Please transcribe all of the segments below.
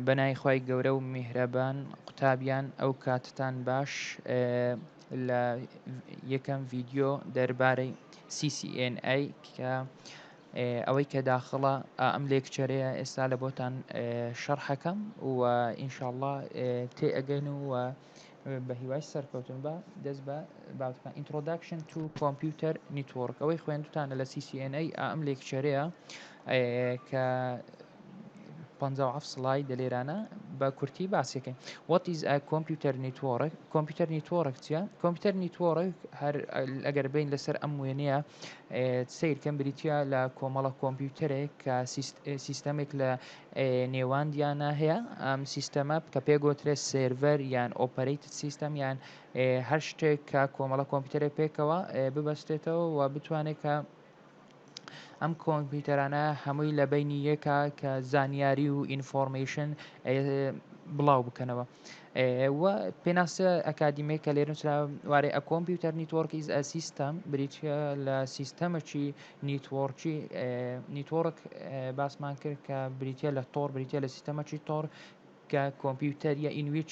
بەنای خی گەورە و میهرەبان قوتابیان ئەو کاتتان باش لە یەکەم ڤیددیۆ دەربارەی CCNA کە ئەوەی کە داخڵە ئەم لێکچەرەیە ئێستا لە بۆتان شەڕحەکەم و ئینشاءله تێ ئەگەین و بە هیوای سەرکەوتن بە دەست بە باوتکان Introduction to Computer Network ئەوەی خوێندتانە لە CCNA ئەم لێکچەرەیە کە 57 سڵای دەلێرانە بە کورتی باسیەکەین. What is a computer network؟ کۆمپیوتەر نیتۆڕک چیە؟ کۆمپیوتەر نیتۆڕک هەر ئەگەر بین لەسەر ئەم وێنەیە سیرکەم بریتە لە کۆمەڵە کۆمپیوتەرێک کە سیستەمێک لە نێواندیانە هەیە ئەم سیستەمە کە پێگوترێت سێڤەر یان ئۆپەرەیتد سیستەم یان هەر شتێک کە کۆمەڵە کۆمپیوتەرێک پێکەوە ببەستێتەوە و بتوانێت کە ئەم کۆمپیوتەرانە هەمووی لە بینی یەکە کە زانیاری و ئینفۆرمیشن بڵاو بکەنەوە و پێناسە ئەکادیمەیە کە لێرنرا وارێ ئە کۆمپیوتەر نیتۆرک ئیز ئە سیستەم بریتە لە سیستەمەکی نیتۆڕکی نیتۆڕک باسمان کرد کە بریتە لە تۆڕ بریتە لە سیستەمەکی تۆڕ کە کۆمپیوتەریە ئینویچ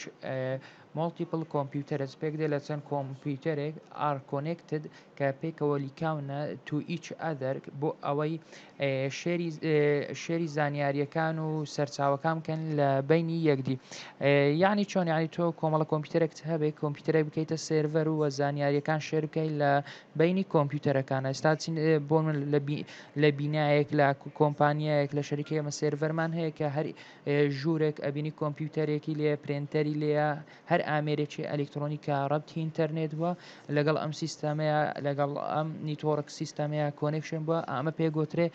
multiple computers پێک دێ لە چەند کۆمپیوتەرێک are connected کە پێکەوە لیکاونە to each other بۆ ئەوەی شێری زانیاریەکان و سەرچاوەکان بکەن لە بینی یەکدی یعنی چۆن یعنی تۆ کۆمەڵە کۆمپیوتەرێک هەبێت کۆمپیوتەرێک بکەیتە سێڤەر و زانیاریەکان شێر بکەیت لە بینی کۆمپیوتەرەکانە ئێستا بۆ من لە بینایەک لە کۆمپانیایەک لە شەریکە ئێمە سێڤەرمان هەیە کە هەر ژوورێک ئەبینی کۆمپیوتەرێکی لێ پرینتەری لێە هەر ئامێرێکی ئەلکترۆنیکە ڕەبتی ئینتەرنێت بووە لەگەڵ ئەم سیستەمەیە لەگەڵ ئەم نیتۆڕک سیستەمەیە کۆنێکشن بووە ئەمە پێگوترێ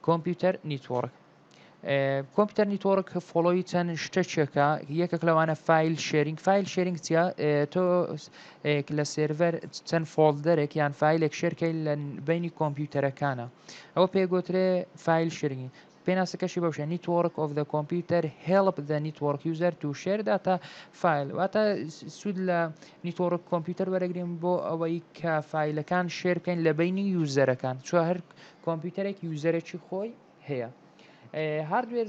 کۆمپیوتەر نیتۆڕک. کۆمپیوتەر نیتۆڕک فۆڵۆی چەند شتێکێکە یەکێک لەوانە فیل شێرینگ فیل شێرینگ چیە تۆ لە سێڤەر چەند فۆڵدەرێک یان فیلێک شێرکەی لە بینی کۆمپیوتەرەکانە ئەوە پێگوترێ فیل شێرینگ پێناسەکەشی بەوشە نیتۆڕک of the computer help the network user to share data file واتە سوود لە نیتۆڕک کۆمپیوتەر وەرەگرین بۆ ئەوەی کە فیلەکان شێر بکەین لە بینی یوزەرەکان چوە هەر کۆمپیوتەرێک یوزەرێکی خۆی هەیە. هاردوێر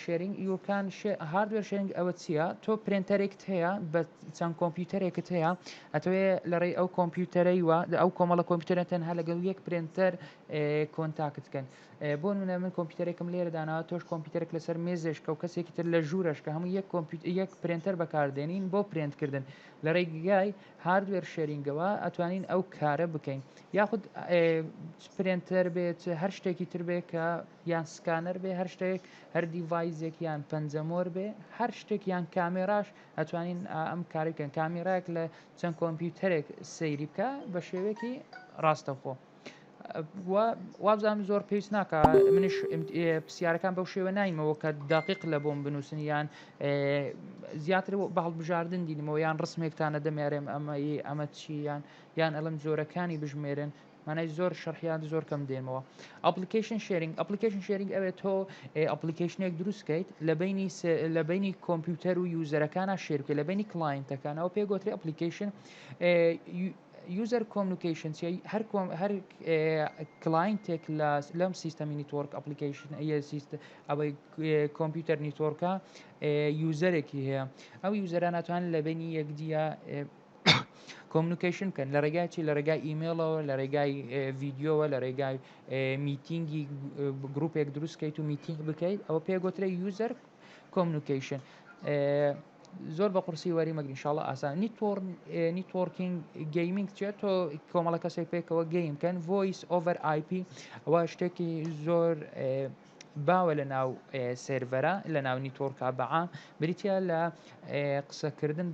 شێرینگ یوکان هاردوێر شێرینگ ئەوە چییە؟ تۆ پرینتەرێکت هەیە بە چەند کۆمپیوتەرێکت هەیە ئەتەوێ لەڕێی ئەو کۆمپیوتەرەی وە ئەو کۆمەڵە کۆمپیوتەرە تەنها لەگەڵ یەک پرینتەر کۆنتاکتکەن بۆ نمونە من کۆمپیوتەرێکم لێرە داناوە تۆش کۆمپیوتەرێک لەسەر مێزێشکە و کەسێکی تر لە ژوورەشکە هەموو یەک پرینتەر بەکاردێنین بۆ پرینتکردن لە ڕێگای هاردوێر شێرینگەوە ئەتوانین ئەو کارە بکەین یاخود پرینتەر بێت هەر شتێکی تر بێت کە یان سکانەر بێ هەر شتێک هەر دیڤایزێک یان پەنجەمۆر بێ هەر شتێک یان کامێراش ئەتوانین ئەم کارێکن کامیراک لە چەند کۆمپیوتەرێک سەیری بکە بە شێوەیەکی ڕاستەخۆ وابزانم زۆر پێویست ناکە منیش پرسیارەکان بەو شێوە نایمەوە کە داقیق لە بۆم بنووسن یان زیاتر بە هەڵبژاردن دینمەوە یان ڕسمێکتانە دەمێرێم ئەمە چی یان ئەڵم زۆرەکانی بژمێرن مانای زۆر شەرحیان زۆر کەم دێنمەوە. ئەپلیکیشن شێرینگ ئەوێت تۆ ئەپلیکیشنێک دروستکەیت لە بینی کۆمپیوتەر و یوزەرەکانە شێرکە لە بینی کلاینتەکانەوە پێگوتری ئەپلیکیشن یوزەر کۆمنیکیشن هەر کلاینتێک لەم سیستەمی نیتۆرک ئەپلیکیشن ئەوەی کۆمپیوتەر نیتۆرکە یوزەرێکی هەیە ئەو یوزەران ناتوانن لە بینی یەکدیە کۆمنیکیشن کەن لە ڕێگای چی لە ڕێگای ئیمێڵەوە لە ڕێگای ڤیددیۆوە لە ڕێگای میتینگی گروپێک دروستکەیت و میتینگ بکەیت ئەوە پێگوترێ یوزەر کۆمنیکیشن زۆر بە قورسی وەری مەگرین ئینشاڵڵا ئاسان نیتۆڕکینگ گەیمینگ چێت تۆ کۆمەڵە کەسێک پێکەوە گەیم کەن ڤۆیس ئۆڤەر IP ئەوە شتێکی زۆر باوە لە ناو سێڤەرە لە ناو نیتۆڕکا بەعام بریتە لە قسەکردن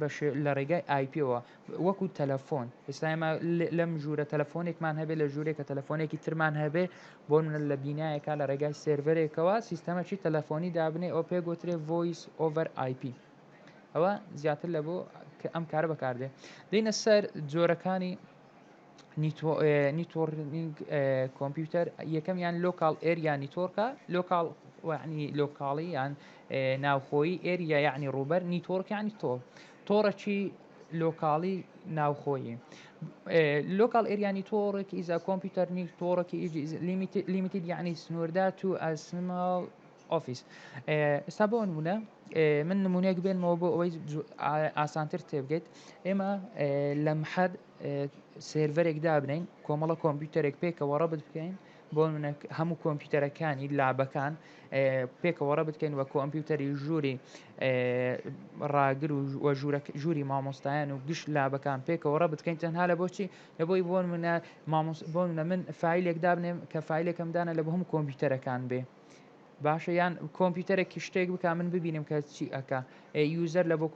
لە ڕێگای آیپیەوە وەکو تەلەفۆن ئێستا ئێمە لەم ژوورە تەلەفۆنێکمان هەبێت لە ژوورێکە تەلەفۆنێکی ترمان هەبێ بۆ منە لە بینایەکە لە ڕێگای سێڤەرێکەوە سیستەمەکی تەلەفۆنی دابنێ ئەو پێگوترێ ڤۆیس ئۆڤەر IP ئەوە زیاتر لە بۆ ئەم کارە بەکاردێ دێنە سەر جۆرەکانی نیتۆڕینگ کۆمپیوتەر یەکەم یان لۆکاڵ ئێریا نیتۆڕکە لۆکاڵی یان ناوخۆیی ئێریا یعنی ڕووبەر نیتۆڕک یعنی تۆڕەکی لۆکاڵی ناوخۆیی local area network is a computer network is limited يعني سنوردات to a small ئۆفیس ئێستا بۆ نمونە من نمونەیەک بێنمەوە بۆ ئەوەی ئاسانتر تێبگەیت ئێمە لە محەد سێرڤەرێک دابنین کۆمەڵە کۆمپیوتەرێک پێکەوە ڕەبت بکەین بۆ هەموو کۆمپیوتەرەکانی لابەکان پێکەوە ڕە بکەین وە کۆمپیوتەری ژووری ڕاگر و ژووری مامۆستایان و گشت لابەکان پێکەوە ڕە بکەین تەنها لە بۆچی لە بۆی بۆن منە بۆ من فیلێک دابنێم کە فیلێکم لە بە هەموو کۆمپیوتەرەکان بێ باشە یان کۆمپیوتەرێکی شتێک بک من ببینم کە چی ئەکا یوزەر لە بۆ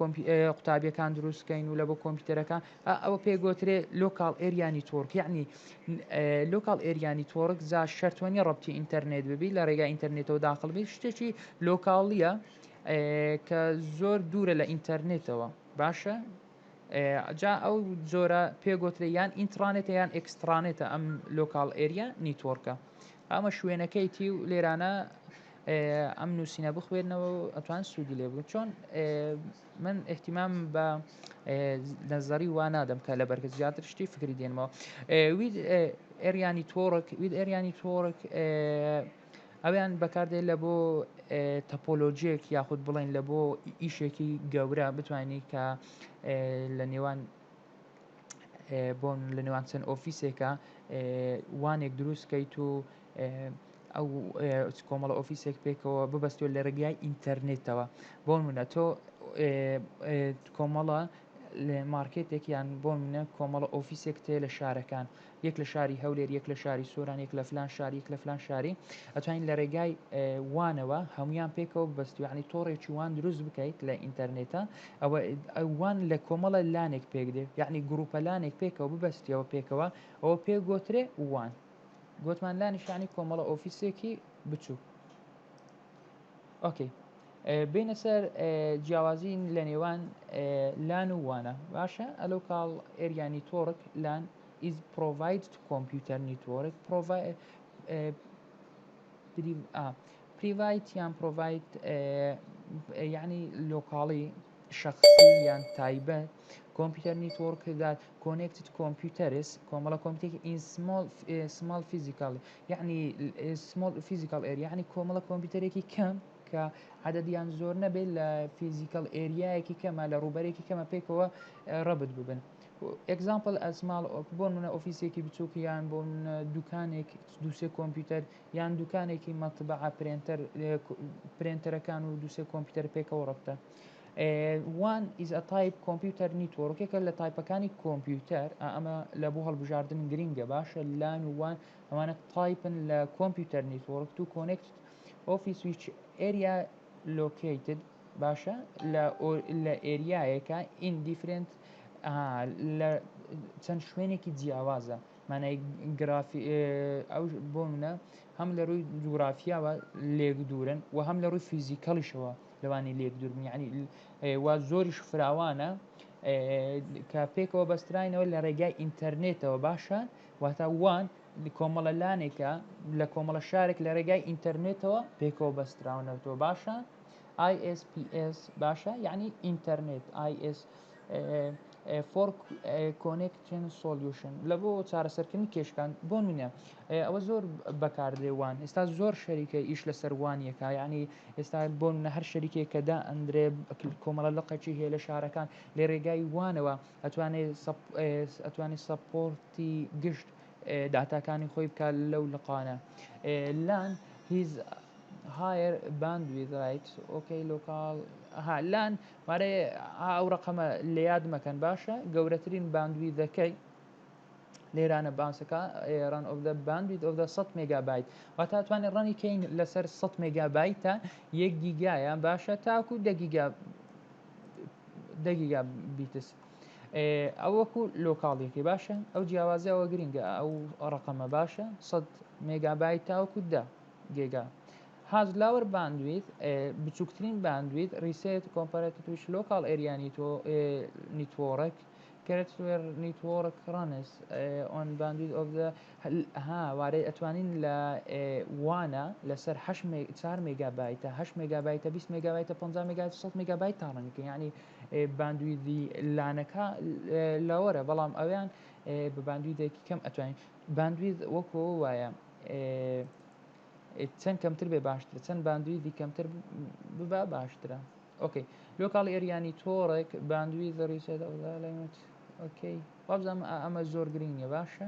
قوتابیەکان دروستکەین و لە بۆ کۆمپیوتەرەکان ئەوە پێگوترێ لۆکال ئێریانی تۆرک یعنی لۆکال ئێریانی تۆرک زا شەرتوەنی ڕەبتی ئینتەرنێت ببی لە ڕێگای ئینتەرنێتەوە داخڵ بێت شتێکی لۆکاڵیە کە زۆر دوورە لە ئینتەرنێتەوە باشە جا ئەو زۆرە پێگوترێ یان ئینترانێتە یان ئەکسترانێتە ئەم لۆکال ئێریا نیتۆرکە ئەمە شوێنەکەیتی و لێرانە ئەم نووسینە بخوێنەوە و ئەتوان سوودی لێ بگرن چۆن من احتیمام بە نەزەری وا نادەم کە لە بەرکە زیاتر شتی فکری دێنمەوە وید ئێریانی تۆڕک وید ئێریانی تۆڕک ئەویان بەکاردێت لە بۆ تەپۆلۆجیەک یاخود بڵێن لە بۆ ئیشێکی گەورە بتوانانی کە لە نێوان بۆن لە نێوان چەند ئۆفیسێکە وانێک دروستکەیت و ئەو کۆمەڵە ئۆفیسێک پێکەوە ببەستێت لە ڕێگای ئینتەرنێتەوە بۆن منە تۆ کۆمەڵە لە مارکێتێک یان بۆ منە کۆمەڵە ئۆفیسێک تێ لە شارەکان یەک لە شاری هەولێر یەک لە شاری سۆران یەک لە فلان شاری یەک لە فلان شاری ئەتوانین لە ڕێگای وانەوە هەمویان پێکەوە ببەست یعنی تۆڕێکی وان دروست بکەیت لە ئینتەرنێتە ئەوە وان لە کۆمەڵە لانێک پێک دێ یعنی گروپە لانێک پێکەوە ببەستیەوە پێکەوە ئەوە پێگوترێ وان گوتمان لانیشانی کۆمەڵە ئۆفیسێکی بچوو ئۆکەی بینە سەر جیاوازین لە نێوان لان و وانە باشە ئەلۆکاڵ ئێریانی تۆڕک لان is provide to computer network provide یان provide یعنی لۆکاڵی شخصی یان تایبەت computer network that connected computers کۆمەڵە کۆمپیوتەرێکی in small physical یعنی small physical area یعنی کۆمەڵە کۆمپیوتەرێکی کەم کە عدەدیان زۆر نەبێت لە فیزیکال ئێریایەکی کەمە لە ڕوبەرێکی کەمە پێکەوە ڕەبت ببن ئەگزامپل ئەسماڵ بۆن منە ئۆفیسێکی بچووکیان بۆن دوکانێک دووسێ کۆمپیوتەر یان دوکانێکی مەتبەعە پرێنتەرەکان و دووسێ کۆمپیوتەر پێکەوە ڕەبتە one is a type computer network یەکە لە تایپەکانی کۆمپیوتەر ئەمە لە بۆ هەڵبژاردن گرینگە باشە لان و وان ئەوانە تایپن لە کۆمپیوتەر network to connect office which area located باشە لە ئێریایەکە in different لە چەند شوێنێکی جیاوازە مانای گرافی ئەو بۆ منە هەم لە ڕووی جوگرافیاوە لێک دوورن و هەم لە ڕووی فیزیکەڵیشەوە لەوانی لێک دوور یعنی وا زۆریش فراوانە کە پێکەوە بەستراینەوە لە ڕێگای ئینتەرنێتەوە باشە واتە وان کۆمەڵە لانێکە لە کۆمەڵە شارێک لە ڕێگای ئینتەرنێتەوە پێکەوە بەستراونەوە باشە ISPS باشە یعنی ئینتەرنێت IS for connection solution لە بۆ چارەسەرکردنی کێشکان بۆ منە ئەوە زۆر بەکاردێوان ئێستا زۆر شەریکە ئیش لە سەروانیەکە یعنی ئێستا بۆ منە هەر شەریکێک کەدا ئەندرێ کۆمەڵە لەقەچی هەیە لە شارەکان لێ ڕێگای وانەوە ئەتوانێت سەپۆرتی گشت داتاکانی خۆی بکات لەو لەقانە لان هیز higher bandwidth right okay local لان مارێ ئەو ڕقەمە لە یاد مەکەن باشە گەورەترین باندویدەکەی لێرانە باسەکە ڕان ئۆف دە باندویت ئۆف دە 100 مێگابایت واتە توانێت ڕەنی کەین لەسەر 100 مێگابایتە 1 گیگایە باشە تاکو 10 گیگا بیتس ئەوەکو لۆکاڵیەکەی باشە ئەو جیاوازیەوە گرینگە ئەو ڕقەمە باشە 100 مێگابایت تاوەکو 10 گێگا has lower bandwidth بچووکترین باندویت ریسێت کۆمپارێتیش لۆکال ئێریانی تۆ نیتۆڕک کەرەوێر نیتۆڕک ڕانس ئۆن باندویت ئۆف وارەی ئەتوانین لە وانە لەسەر 4 مێگابایتە 8 مێگابایتە 20 مێگابایتە 50 مێگابایت 100 مێگابایت تاڕەنیکە یعنی باندویدی لانەکە لەوەرە بەڵام ئەویان بە باندویدێکی کەم ئەتوانین باندوید وەکو وایە چەند کەمتر بێ باشترە چەند باندویدی کەمتر ببە باشترە ئۆکەی لۆکاڵ ئێریانی تۆڕێک باندوی ڕیسەدەڵێت ئۆکەی وابزانم ئەمە زۆر گرنگە باشە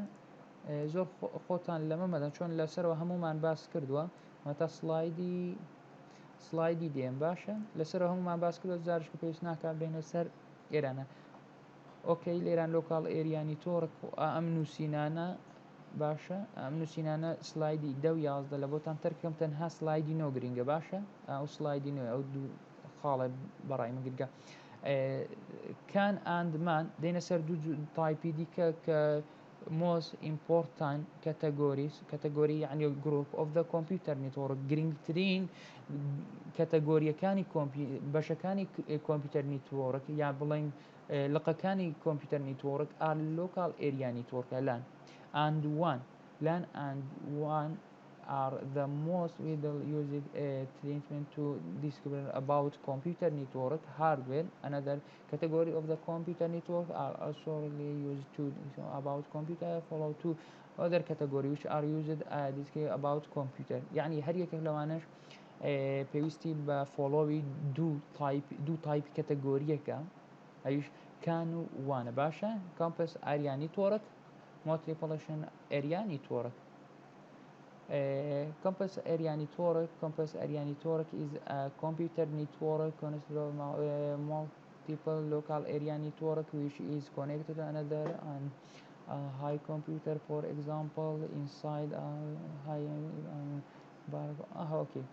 زۆر خۆتان لەمە مەدەن چۆن لەسەرەوە هەمومان باس کردووە مەتا سلایدی دێم باشە لەسەرەوە هەمومان باس کردووە جارشکە پێویست ناکات بێنە سەر ئێرانە ئۆکەی لێران لۆکاڵ ئێریانی تۆڕک ئەم نووسینانە باشە ئەم نووسینانە سلایدی 10 لە بۆتان تەرکەم تەنها سلایدی نۆ گرنگە باشە ئەو سلایدی نوێ ئەو دوو خاڵە بەڕای من گرگە کان ئاندمان دێنە سەر دوو تایپی دیکە کە most important categories کەتەگۆری یعنی group of the computer network گرنگترین کەتەگۆریەکانی بەشەکانی کۆمپیوتەر نیتوۆڕک یا بڵێن لقەکانی کۆمپیوتەر نیتوۆڕک ئار لۆکال area network LAN and LAN and WAN are the most widely used treatment to describe about computer network hardware. Another category of the computer network are also used to about computer follow two other category which are used describe about computer. يعني هر يك لوانش پێویستی بە فۆلۆوی دوو تایپ کەتەگۆریەکە ئەویش کان و وانە باشە کامپس ئاریانی تۆڕک مۆتریپڵشن ئەریانی تۆڕک Campus area network is a computer network consisting of multiple local area network which is connected to another and a high computer, for example, inside a high okay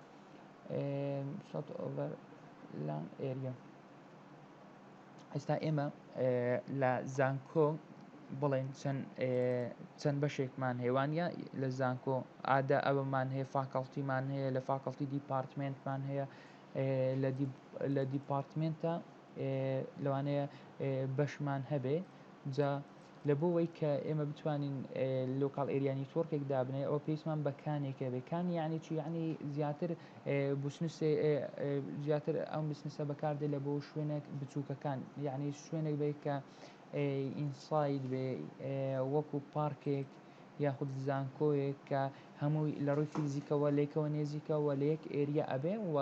sort over LAN area. ئێستا ئێمە لە زانکۆ بڵێن چەند بەشێکمان هێوانە لە زانکۆ ئادا ئەوەمان هەیە فاکەڵتیمان هەیە لە فاکەڵتی دیپارتمنتمان هەیە لە دیپارتمنتە لەوانەیە بەشمان هەبێ جا لە بۆەوەی کە ئێمە بتوانین لۆکاڵ ئێریانی تۆڕکێک دابنێ ئەو پێویستمان بەکانێکە بێ کان یعنی چی یعنی زیاتر زیاتر ئەم بسنسە بەکاردێ لە بۆ شوێنێک بچووکەکان یعنی شوێنێک بێ کە ئینساید بێ وەکو پارکێک یاخود زانکۆیەک کە هەمووی لە ڕووی فیزیکەوە لێکەوە نێزیکەوە لە یەک ئێریا ئەبێ و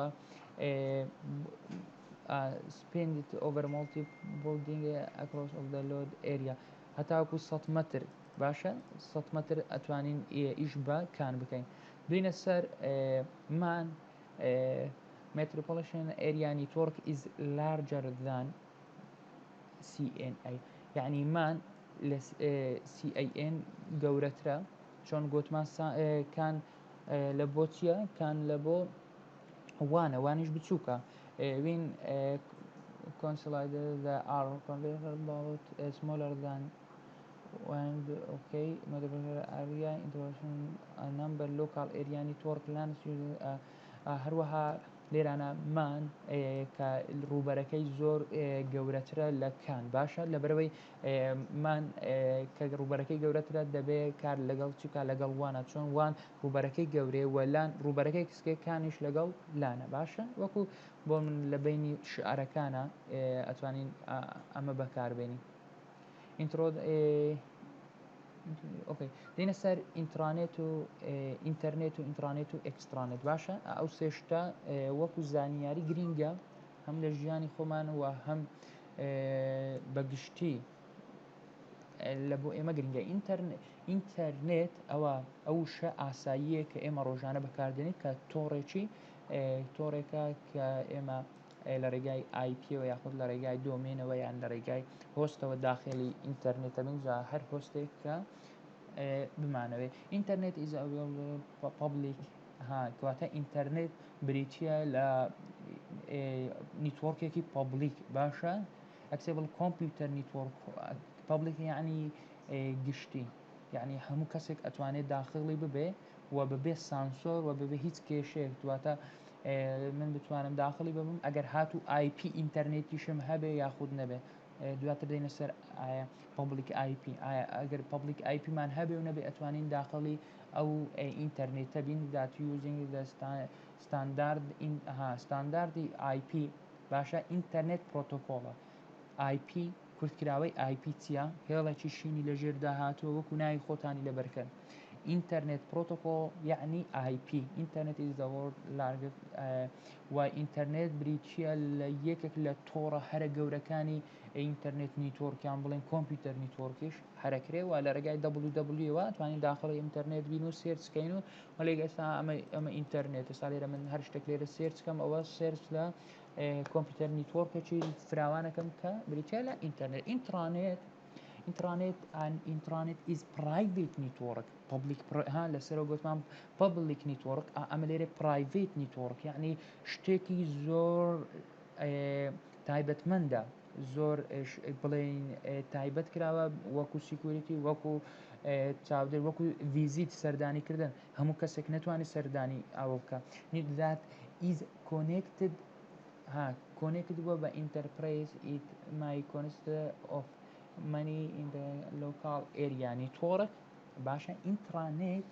spend it over multiple building across of the load area هەتاوەکو 100 متر باشە 100 متر ئەتوانین ئیش بە کان بکەین دوینە سەر مان metropolitan area network is larger than CNA يعني مان CAN گەورەترە چۆن گوتمان کان لە بۆ چییە کان لە بۆ وانیش بچووکە وین consolidated the are about smaller than and okay metropolitan area introduction a number local area network LANs هەروەها لێرانە مان کە ڕووبەرەکەی زۆر گەورەترە لە کان باشە لەبەرەوەی مان کە ڕووبەرەکەی گەورەترە دەبێت کار لەگەڵ چیکە لەگەڵ وانە چۆن وان ڕووبەرەکەی گەورەیە و لان ڕووبەرەکەی کسکەکانیش لەگەڵ لانە باشە وەکو بۆ من لە بینی شعارەکانە ئەتوانین ئەمە بەکاربێنی اوكي دينا سر انترانت و انترنت و انترانت و اكسترانت باشە ئەو سێشتا وەکو زانیاری گرینگە هەم لە ژیانی خۆمان و هەم بەگشتی لە بۆ ئێمە گرنگە ئینتەرنێت ئەو شە ئاساییە کە ئێمە ڕۆژانە بەکاردێنێت کە تۆڕێکە کە ئێمە لە ڕێگای IP و یاخود لە ڕێگای دۆمێنەوە یان لە ڕێگای هۆستەوە داخلی ئینتەرنێتە بنجا هەر هۆستێک کە بمانەوێ ئینتەرنێت ئیز پابلیک کەواتە ئینتەرنێت بریتیە لە نیتوۆرکێکی پابلیک باشە ئەکسێبل کۆمپیوتەر نیتوۆرک پابلیک یعنی گشتی یعنی هەموو کەسێک ئەتوانێت داخلی ببێ و ببێ سانسۆر و ببێ هیچ کێشەیەک دواتە من بتوانم داخلی ببم ئەگەر هاتوو IP ئینتەرنێتیشم هەبێ یاخود نەبێ دواتر دێنە سەر پابلیک IP ئەگەر پابلیک IPمان هەبێ و نەبێ ئەتوانین داخلی ئەو ئینتەرنێتە بین دات یوزینگ ستانداردی IP باشە ئینتەرنێت پرۆتۆکۆڵە IP کورتکراوەی IP چییە هێڵێکی شینی لەژێر داهاتووە وەکو ناوی خۆتانی لەبەرکەن internet protocol يعني IP internet is the world largest وإنترنت بریتیە لە یەکێک لە تۆڕە هەرە گەورەکانی ئینتەرنێت نیتۆرکیان بڵێن کۆمپیوتەر نیتۆرکیش هەرەکرێ و لە ڕێگای WWەوە توانین داخڵی ئینتەرنێت بین و سێرچکەین و وەلێک ئێستا ئەمە ئینتەرنێت ئێستا لێرە من هەر شتێک لێرە سێرچکەم ئەوە سێرچ لە کۆمپیوتەر نیتۆرکێکی فراوانەکەم کە بریتیە لە ئینتەرنێت intranet and intranet is private network public ها لەسەرەوە گوتمان public network ئەمە لێرە private network یعنی شتێکی زۆر تایبەتمەندە زۆر بڵێن تایبەت کراوە وەکو سیکوریتی وەکو چاودێر وەکو ڤیزیت سەردانیکردن هەموو کەسێک نەتوانێت سەردانی ئەوە بکە that is connected connected بووە بە enterprise it may consist of many in the local area network باشە ئینترانێت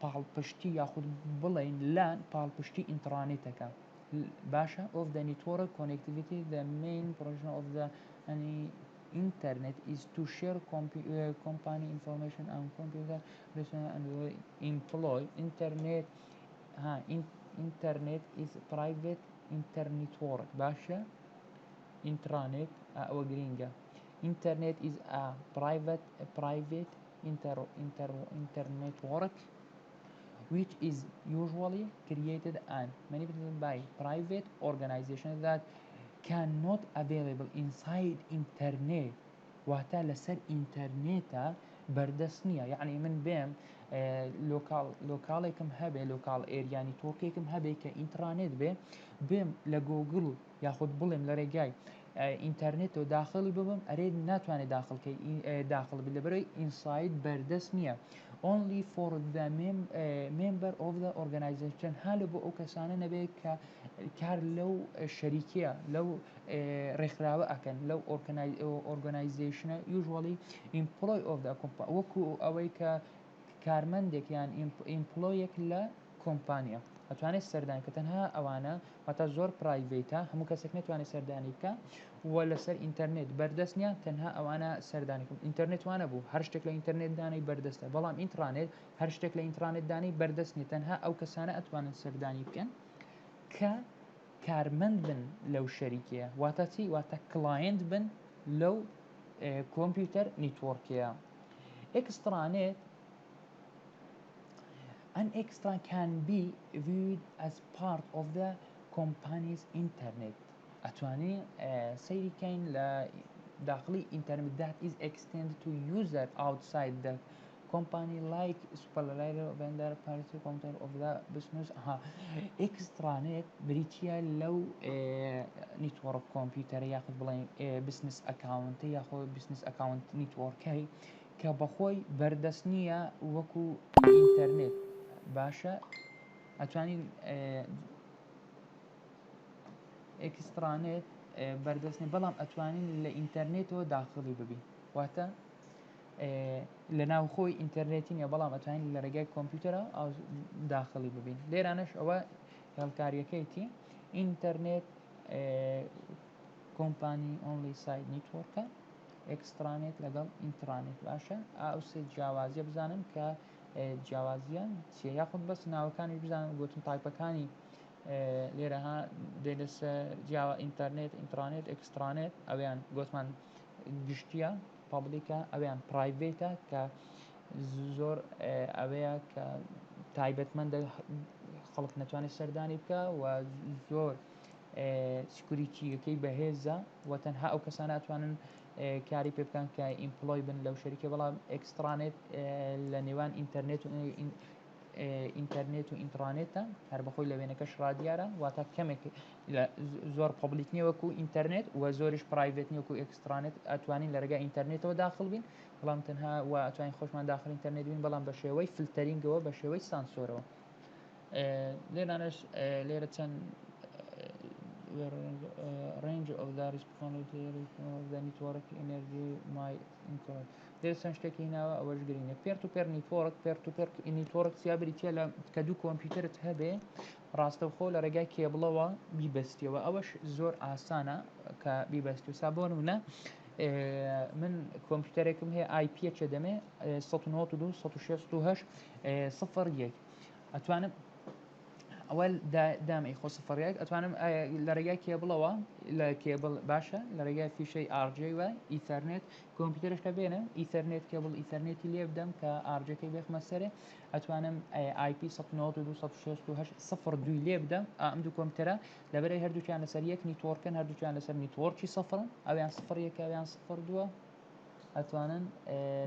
پاڵپشتی یاخود بڵێن لان پاڵپشتی ئینترانێتەکە باشە of the network connectivity the main function of the internet is to share company information and computer and employ internet is private internetwork باشە intranet أو جرينجا internet is a private internetwork which is usually created and manipulated by private organizations that cannot available inside internet واتە لەسەر ئینتەرنێتە بەردەست نییە یعنی من بێم لۆکاڵێکم هەبێ لۆکاڵ ئێریانی تۆرکێکم هەبێ کە ئینترانێت بێم لە گۆگڵ و یاخود بڵێم لە ڕێگای ئینتەرنێتەوە داخڵی ببم ئەرێ ناتوانێت داخڵ بێت لەبەرەوەی ئینساید بەردەست نییە only for the member of the organization هەلە بۆ ئەو کەسانە نەبێت کە کار لەو شەریکیە لەو ڕێکخراوە ئەکەن لەو ئۆرگانایزیشنە usually employ of the company وەکو ئەوەی کە کارمەندێک یان ئیمپلۆیەک لە کۆمپانیا ئەتوانێت سەردانی کە تەنها ئەوانە واتە زۆر پرایڤێتە هەموو کەسێک نێتوانێت سەردانی بکە و لەسەر ئینتەرنێت بەردەست نیە تەنها ئەوانە سەردانی ئینتەرنێت وانە بوو هەر شتێک لە ئینتەرنێت دانەی بەردەستە بەڵام ئینترانێت هەر شتێک لە ئینترانێت دانی بەردەست نیە تەنها ئەو کەسانە ئەتوانن سەردانی بکەن کە کارمەند بن لەو شەریکەیە واتە چی واتە کلاینت بن لەو کۆمپیوتەر نیتۆرکەیە ئێکسترانێت An extra can be viewed as part of the company's internet. أتواني سيري كاين داخلي internet that is extended to user outside the company like supplier vendor party counter of the business extranet بريتيا لو network computer ياخذ بلاين business account ياخذ business account network هي كبخوي بردسنية وكو internet باشە ئەتوانین ئێکسترانێت بەردەستنی بەڵام ئەتوانین لە ئینتەرنێتەوە داخڵی ببین واتە لە ناوخۆی ئینتەرنێتی نیە بەڵام ئەتوانین لە ڕێگای کۆمپیوتەرە داخڵی ببین لێرانەش ئەوە هێڵکاریەکەیتی ئینتەرنێت کۆمپانی ئۆنلی سایت نیتوۆرکە ئێکسترانێت لەگەڵ ئینترانێت باشە ئەو سێ جیاوازیە بزانن کە جیاوازیان چیە یاخود بەس ناوەکانی بزانن گوتن تایپەکانی لێرەها دێنەسەر جیاوە ئینتەرنێت ئینترانێت ئێکسترانێت ئەویان گوتمان گشتیە پابلیکە ئەویان پرایڤێتە کە زۆر ئەوەیە کە تایبەتمەندە خەڵک نەتوانێت سەردانی بکە و زۆر سکوریتیەکەی بەهێزە و تەنها ئەو کەسانە ئەتوانن کاری پێ بکەن کە ئیمپلۆی بن لەو شەریکە بەڵام ئێکسترانێت لە نێوان ئینتەرنێت و ئینترانێتە هەر بەخۆی لە وێنەکەش ڕادیارە واتە کەمێک زۆر پۆبلیک نیە وەکو ئینتەرنێت و زۆریش پرایڤێت نیە وەکو ئێکسترانێت ئەتوانین لە ڕێگای ئینتەرنێتەوە داخڵ بین بەڵام تەنها و ئەتوانین خۆشمان داخل ئینتەرنێت بین بەڵام بە شێوەی فلتەرینگەوە بە شێوەی سانسۆرەوە لێرانەش لێرە چەند range of the responsibility of the network energy my income لێرە چەند شتێکی هیناوە ئەوەش گرینگە پێر تو پێر نیتۆرک پێر تو پێر نیتۆرک چیا بریتیە لە کە دوو کۆمپیوتەرت هەبێ ڕاستەوخۆ لە ڕێگای کێبڵەوە بیبەستیەوە ئەوەش زۆر ئاسانە کە بیبەستی و سا بۆ نمونە من کۆمپیوتەرێکم هەیە آیپیەکە دەمێ 1992 16 صفر یەک ئەتوانم ئەوەل دامەی خۆ سفڕیەک ئەتوانم لە ڕێگای کێبڵەوە لە کێبڵ باشە لە ڕێگای فیشەی ئارجێ وە ئیتەرنێت کۆمپیوتەرەکە بێنم ئیتەرنێت کێبڵ ئیتەرنێتی لێ بدەم کە ئارجەکەی بێخمە سەرێ ئەتوانم آیپی 1992 دوی لێ بدەم ئەم دوو کۆمپیوتەرە لەبەرەی هەردووچیان لەسەر یەک نیتۆرکن هەردووچیان لەسەر نیتۆرکی سەفرن ئەویان سفر یەکە ئەویان سفر دووە ئەتوانن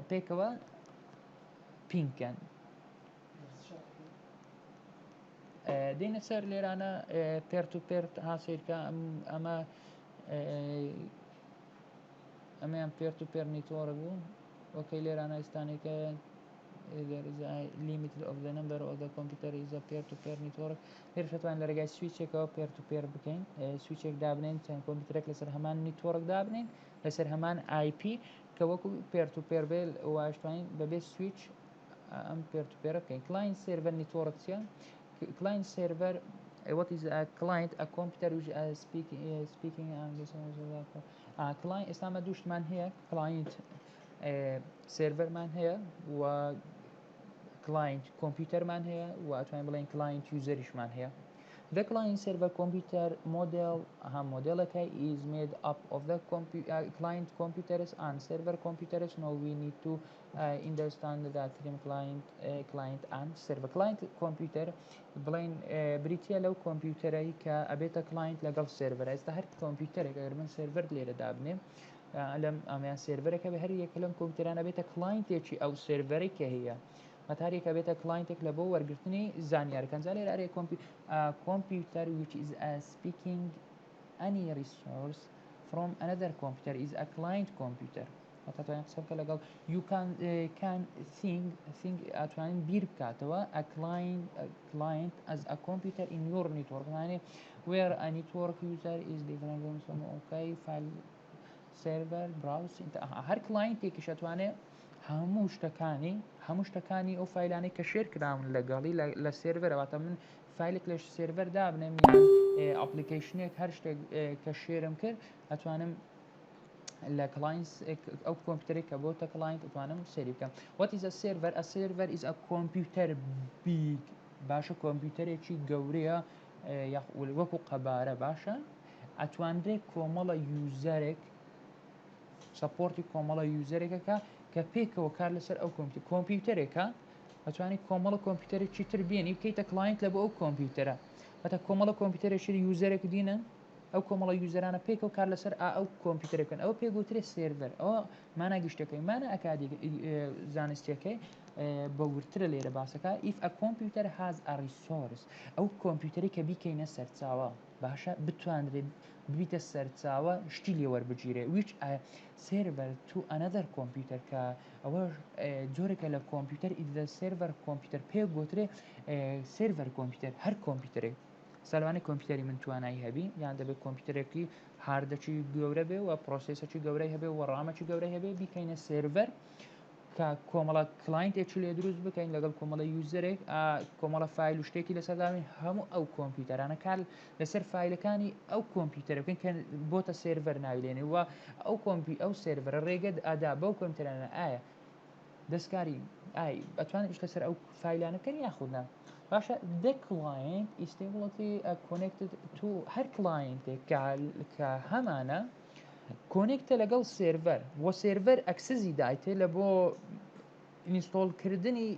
پێکەوە پینکەن دێنە سەر لێرانە پێرت و پێرت هاسیرکە ئەمەیان پێرت و پێر نیتۆرە بوو وەکەی لێرانە ئێستانێکە limited of the number of the computer is a peer-to-peer network هێرشتوان لە ڕێگای سویچێکەوە peer-to-peer بکەین سویچێک دابنێن چەند کۆمپیوتەرێک لەسەر هەمان نیتۆرک دابنێن لەسەر هەمان IP کە وەکو peer-to-peer بێ واشتوانین بەبێ سویچ ئەم peer-to-peer بکەین client server network چیە client server what is a client a computer which is speaking client ئێستامە دووشتمان هەیە client سێرڤەرمان هەیە و کلاینت کۆمپیوتەرمان هەیە و ئەتوانین بڵێن کلاینت یوزەریشمان هەیە The client server computer model modelەکە is made up of the client computers and server computers. Now we need to understand that term client and server. Client computer بڵێن بریتە لەو کۆمپیوتەرەی کە ئەبێتە client لەگەڵ سێرڤەر ئێستا هەر کۆمپیوتەرێک ئەگەر من سێرڤەر لێرە دابنێم لەم ئەمیان سێرڤەرەکە بە هەر یەکە لەم کۆمپیوتەرانە بێتە کلاینتێکی ئەو سێرڤەرەی کە هەیە مەتاریەکە بێتە کلاینتێک لە بۆ وەرگرتنی زانیاریەکەنجا لێرە ئەرێ computer which is speaking any resource from another computer is a client computer ئەتوانین قسە بکە لەگەڵ you can think ئەتوانین بیر بکاتەوە a client as a computer in your network يعني where a network user is different from okay file server browse هەر کلاینتێکیش ئەتوانێت هەموو شتەکانی ئەو فیلانەی کە شێر کراون لەگەڵی لە سێرڤەرەواتە من فیلێک لە سێرڤەر دابنێم یان ئەپلیکیشنێک هەر شتێک کە شێرم کرد ئەتوانم لە کلاینت ئەو کۆمپیوتەرێک کە بۆتە کلاینت ئەتوانم سێری بکەم what is a server is a computer big باشە کۆمپیوتەرێکی گەورەیە وەکو قەبارە باشە ئەتوانرێت کۆمەڵە یوزەرێک سپۆرتی کۆمەڵە یوزەرێکەکە کە پێکەوە کار لەسەر ئەو کۆمپیوتەرێکە ئەتوانێت کۆمەڵە کۆمپیوتەرێکی تر بێنی بکەیتە کلاینت لە بۆ ئەو کۆمپیوتەرە بەتە کۆمەڵە کۆمپیوتەرێکی یوزەرێک دینن ئەو کۆمەڵە یوزەرانە پێکەوە کار لەسەر ئەو کۆمپیوتەرەکەن ئەوە پێگوترێت سێرڤەر ئەوە مانە گشتەکەی مانە ئەکادی زانستیەکەی بەورترە لێرە باسەکە if a computer has a resource ئەو کۆمپیوتەری کە بیکەینە سەرچاوە باشە بتوانرێت ببیتە سەرچاوە شتی لێوەربگیرێ which a server to another computer کە ئەوە جۆرێکە لە کۆمپیوتەر ئیدە سێرڤەر کۆمپیوتەر پێگوترێ سێرڤەر کۆمپیوتەر هەر کۆمپیوتەرێک سەلوانی کۆمپیوتەری من توانایی هەبی یان دەبێت کۆمپیوتەرێکی هاردەکی گەورە بێ و پرۆسێسەکی گەورەی هەبێ و ڕامەکی گەورەی هەبێ بیکەینە سێرڤەر کە کۆمەڵە کلاینتێکی لێ دروست بکەین لەگەڵ کۆمەڵە یوزەرێک کۆمەڵە فیل و شتێکی لەسەرداوین هەموو ئەو کۆمپیوتەرانە کار لەسەر فیلەکانی ئەو کۆمپیوتەرە بکەین کە بۆتە سێرڤەر ناویلێنێ و ئەو سێرڤەرە ڕێگەت ئادا بەو کۆمپیوتەرانە ئایا دەستکاری ئەتوانێت ئیش لەسەر ئەو فیلانەکەن یاخودنا باشە the client is stability connected to هەر کلاینتێک کە هەمانە کۆنێکتە لەگەڵ سێرڤەر بۆ سێرڤەر ئەکسزی دایتێ لە بۆ ئینستۆڵکردنی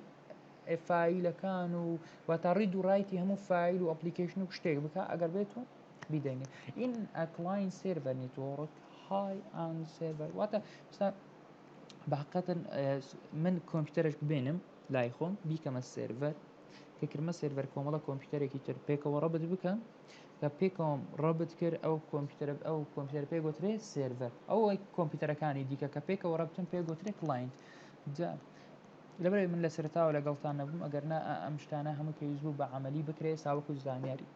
فیلەکان و واتە ڕید و ڕایتی هەموو فیل و ئەپلیکیشن و شتێک بکە ئەگەر بێت و بیدەینێ این client server network high and server واتە بەحقەتەن من کۆمپیوتەرێک بێنم لای خۆم بیکەمە سێرڤەر کەکرمە سێرڤەر کۆمەڵە کۆمپیوتەرێکی تر پێکەوە ڕەبت بکەم کە پێکەوەم ڕەبت کرد ئەو کۆمپیوتەر پێگوترێ سێرڤەر ئەوەی کۆمپیوتەرەکانی دیکە کە پێکەوە ڕەبتن پێگوترێ کلاینت جا لەبەرەوەی من لە سەرتاوە لەگەڵتان نەبووم ئەگەرنا ئەم شتانە هەموو پێویست بوو بە عەمەلی بکرێ ساوەکو زانیاری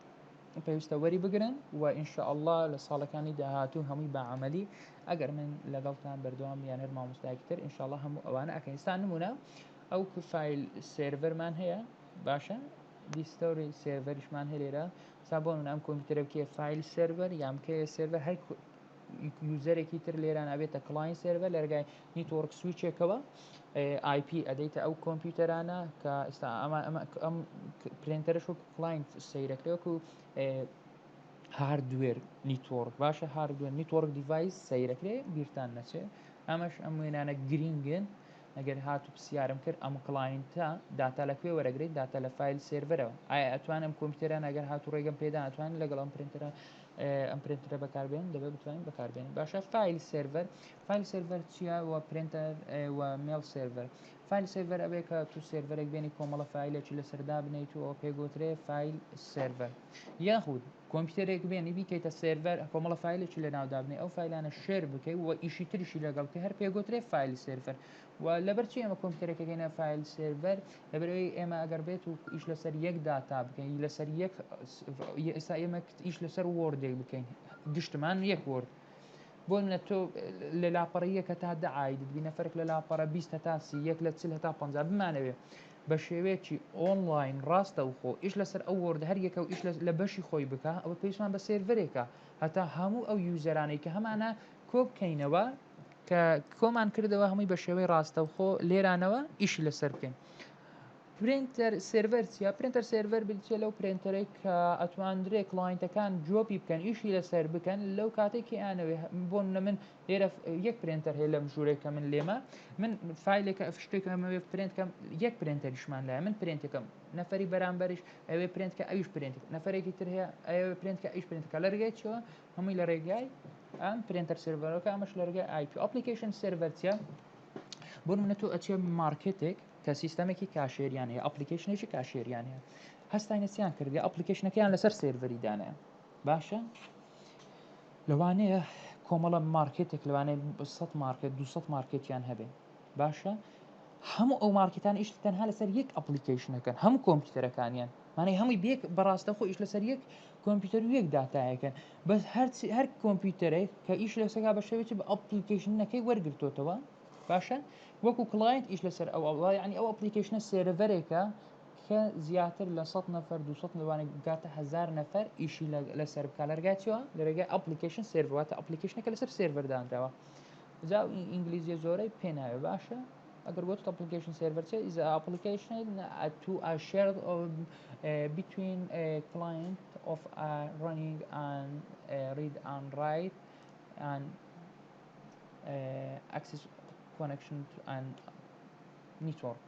پێویستە وەری بگرن و ئینشاءالله لە ساڵەکانی داهاتوو هەمووی بە عەمەلی ئەگەر من لەگەڵتان بەردەوام یان هەر مامۆستایەکی تر ئینشاءالله هەموو ئەوانە ئەکەین ئێستا نمونە ئەو فایل سێرڤەرمان هەیە باشە دیستۆری سێرڤەریشمان هەیە لێرە سا بۆ من ئەم کۆمپیوتەرە بکێ فایل سێرڤەر یان بکەیە سێرڤەر هەر یوزەرێکی تر لێران ئەبێتە کلاین سێرڤەر لە ڕێگای نیتۆرک سویچێکەوە IP ئەدەیتە ئەو کۆمپیوتەرانە کە ئێستا ئەم پرینتەرش وەکو کلاینت سەیرەکرێ وەکو هاردوێر نیتۆرک باشە هاردوێر نیتۆرک دیڤایس سەیرەکرێ بیرتان نەچێ ئەمەش ئەم وێنانە گرینگن ئەگەر هاتو پرسیارم کرد ئەم کلاینتە داتا لەکوێ وەرەگریت داتا لە فیل سێرڤەرەوە ئایا ئەتوانم کۆمپیوتەران ئەگەر هاتو ڕێگەم پێدا ئەتوانین لەگەڵ ئەم پرینتەرە بەکاربێن دەبێت بتوانین بەکاربێنین باشە فیل سێرڤەر چییە و پرینتەر و میل سێرڤەر فیل سێرڤەر ئەبێ کە تو سێرڤەرێک بێنی کۆمەڵە فیلێکی لەسەردا بنیت و ئەو پێگوترێ فیل سێرڤەر یاخود کۆمپیوتەرێک بێنی بیکەیتە سێرڤەر کۆمەڵە فیلێکی لە ناودابنێ ئەو فیلانە شێر بکەی و ئیشی تریشی لەگەڵ کە هەر پێگوترێ فیل سێرڤەر و لەبەرچی ئەمە کۆمپیوتەرێکەکەینە فیل سێرڤەر لەبەرەوەی ئێمە ئەگەر بێت و ئیش لەسەر یەک داتا بکەین لەسەر یەک ئێستا ئێمە ئیش لەسەر وۆردێک بکەین گشتمان یەک وۆرد بۆ منە تۆ لە لاپەڕەیەکە تا دەعاید ببینە فەرق لە لاپەڕە 20 تا 30 یەک لە 40 تا 50 بمانەوێ بە شێوەیەکی ئۆنلاین ڕاستە و خۆ ئیش لەسەر ئەو وەرد هەر یەکە و ئیش لە بەشی خۆی بکە ئەوە پێویستمان بە سێرڤەرێکە هەتا هەموو ئەو یوزەرانەی کە هەمانە کۆ بکەینەوە کە کۆمان کردەوە هەمووی بە شێوەی ڕاستە و خۆ لێرانەوە ئیشی لەسەر بکەین پرینتەر سێرڤەر چیە پرینتەر سێرڤەر بچێ لەو پرینتەرێک کە ئەتواندرێت کلاینتەکان جۆپی بکەن ئیشی لەسەر بکەن لەو کاتێکی ئانەوێ بۆ من لێرە یەک پرینتەر هەیە لەم ژوورێکە من لێمە من فیلێکە شتێکەمەوێ پرینتکەم یەک پرینتەریشمان لایە من پرینتەکەم نەفەری بەرامبەریش ئەوێ پرینتکە ئەویش پرینتێک نەفرێکی تر هەیە ئەوێ پرینتکە ئیش پرینتەکە لە ڕێگای چەوە هەمووی لە ڕێگای ئەم پرینتەر سێرڤەرەکە ئەمەش لە ڕێگای IP ئەپلیکیشن سێرڤەر چیە بۆ منە تۆ ئەچێ مارکێتێک کە سیستەمێکی کاشێریان هەیە ئەپلیکیشنێکی کاشێریان هەیە هەستاینەسییان کردی ئەپلیکیشنەکەیان لەسەر سێرڤەری دانایە باشە لەوانەیە کۆمەڵە مارکێتێک لەوانەیە 100 مارکت 200 مارکێتیان هەبێ باشە هەموو ئەو مارکتان ئیش تەنها لەسەر یەک ئەپلیکیشنەکەن هەموو کۆمپیوتەرەکانیان مانەی هەمووی بێک بەڕاستە خۆ ئیش لەسەر یەک کۆمپیوتەر و یەک داتایەکەن بەس هەر کۆمپیوتەرێک کە ئیش لەسەرگا بە شێوێکی بە ئەپلیکیشنەکەی وەرگرتوتەوە باشە وەکو کلاینت ئیش لەسەر ئەو ینی ئەو ئەپلیکیشنە سێرڤەرێکە کە زیاتر لە 100 نەفەر 200 لەوانێک گاتە 1000 نەفەر ئیشی لەسەر بکە لە ڕێگاچەوە لە ڕێگای ئەپلیکیشن سێرڤەراتە ئەپلیکیشنەکە لەسەر سێرڤەردانراوە جا ئینگلیزیە زۆرەی پێناوێ باشە ئەگەر بۆت application server is an application to a shared between a client of running and read and write and access connection and network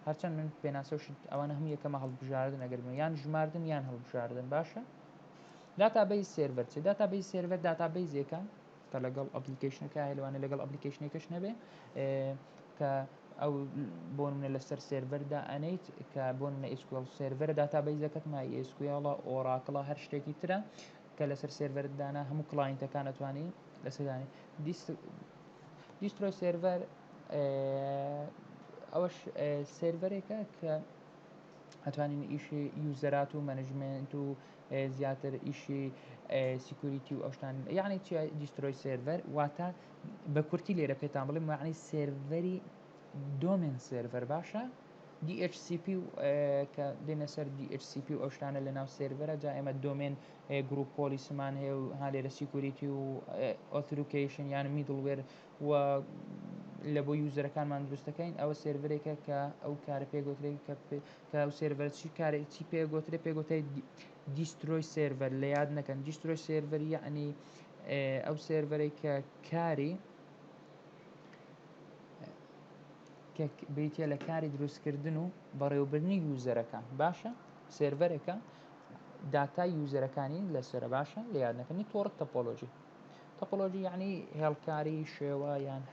هەرچەند من پێناسەوشت ئەوانە هەموو یەکەمە هەڵبژاردن ئەگەرمە یان ژماردن یان هەڵبژاردن باشە داتابیس سێرڤەر چ داتابیس سێرڤەر داتابیزێکە کە لەگەڵ ئەپلیکیشنەکە هەیە لەگەڵ ئەپلیکیشنێکەش نەبێ کە ئەو بۆ منە لەسەر سێرڤەردا ئەنیت کە بۆ منە SQL سێرڤەرە داتابیزەکەت مای SQL ئۆراکڵە هەر شتێکی ترە کە لەسەر سێرڤەردانا هەموو کلاینتەکان ئەتوانی لەسەردانی دیسترۆی سێرڤەر ئەوەش سێرڤەرێکە کە ئەتوانین ئیشی یوزەرات و مەنیجمنت و زیاتر ئیشی سیکوریتی و ئەوشتان یعنی چی دیسترۆی سێرڤەر واتە بە کورتی لێرە پێتان بڵێم معنی سێرڤەری دۆمین سێرڤەر باشە DHCP کە دێنە سەر DHCP و ئەوشتانە لە ناو سێرڤەرە جا ئێمە دۆمین گروپ پۆلیسمان هەیە و ها لێرە سیکوریتی و ئۆتروکیشن یان میدڵوێر و لە بۆ یوزەرەکانمان دروستەکەین ئەوە سێرڤەرێکە کە ئەو کارە پێگوترێک کە ئەو سێرڤەر چی کارێک چی پێگوترێ پێگوتەی دیسترۆی سێرڤەر لە یاد نەکەن دیسترۆی سێرڤەر یعنی ئەو سێرڤەرێک کە کاری بیتە لە کاری دروستکردن و بەڕێوەبردننی یوزەرەکان باشە سێرڤەرێکە داتای یوزەرەکانی لەسرە باشە لە یاد نەکەنی تۆڕک تەپۆلۆژی یعنی هێڵکاری شێوە یان